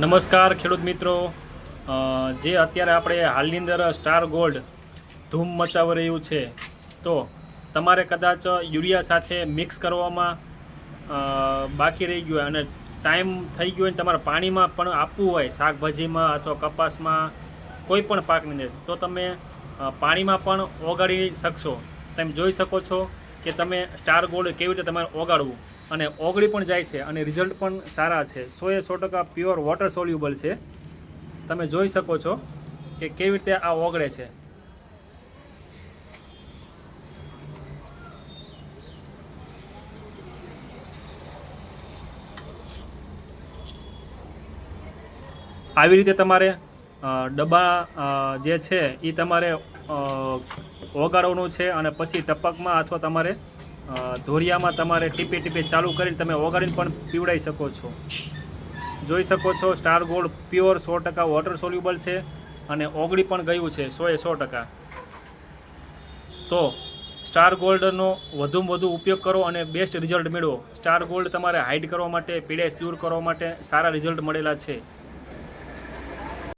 નમસ્કાર ખેડૂત મિત્રો, જે અત્યારે આપણે હાલની અંદર સ્ટાર ગોલ્ડ ધૂમ મચાવી રહ્યું છે, તો તમારે કદાચ યુરિયા સાથે મિક્સ કરવામાં બાકી રહી ગયું હોય અને ટાઈમ થઈ ગયો હોય ને તમારે પાણીમાં પણ આપવું હોય, શાકભાજીમાં અથવા કપાસમાં કોઈ પણ પાકની અંદર, તો તમે પાણીમાં પણ ઓગાળી શકશો. તમે જોઈ શકો છો કે તમે સ્ટાર ગોલ્ડ કેવી રીતે તમારે ઓગાળવું અને ઓગળી પણ જાય છે અને રિઝલ્ટ પણ સારા છે. 100% પ્યોર વોટર સોલ્યુબલ છે. તમે જોઈ શકો છો કે કેવી રીતે આ ઓગળે છે. આવી રીતે તમારે ડબ્બા જે છે એ તમારે ઓગાળવાનું છે અને પછી ટપકમાં અથવા તમારે ધોરિયામાં તમારે ટીપે ટીપે ચાલુ કરીને તમે ઓગાળીને પણ પીવડાવી શકો છો. જોઈ શકો છો star gold pure 100% water soluble છે અને ઓગળી પણ ગયું છે 100%. તો સ્ટાર ગોલ્ડનો વધુમાં વધુ ઉપયોગ કરો અને બેસ્ટ રિઝલ્ટ મેળવો. સ્ટાર ગોલ્ડ તમારે હાઇડ કરવા માટે, પીળાશ દૂર કરવા માટે સારા રિઝલ્ટ મળેલા છે.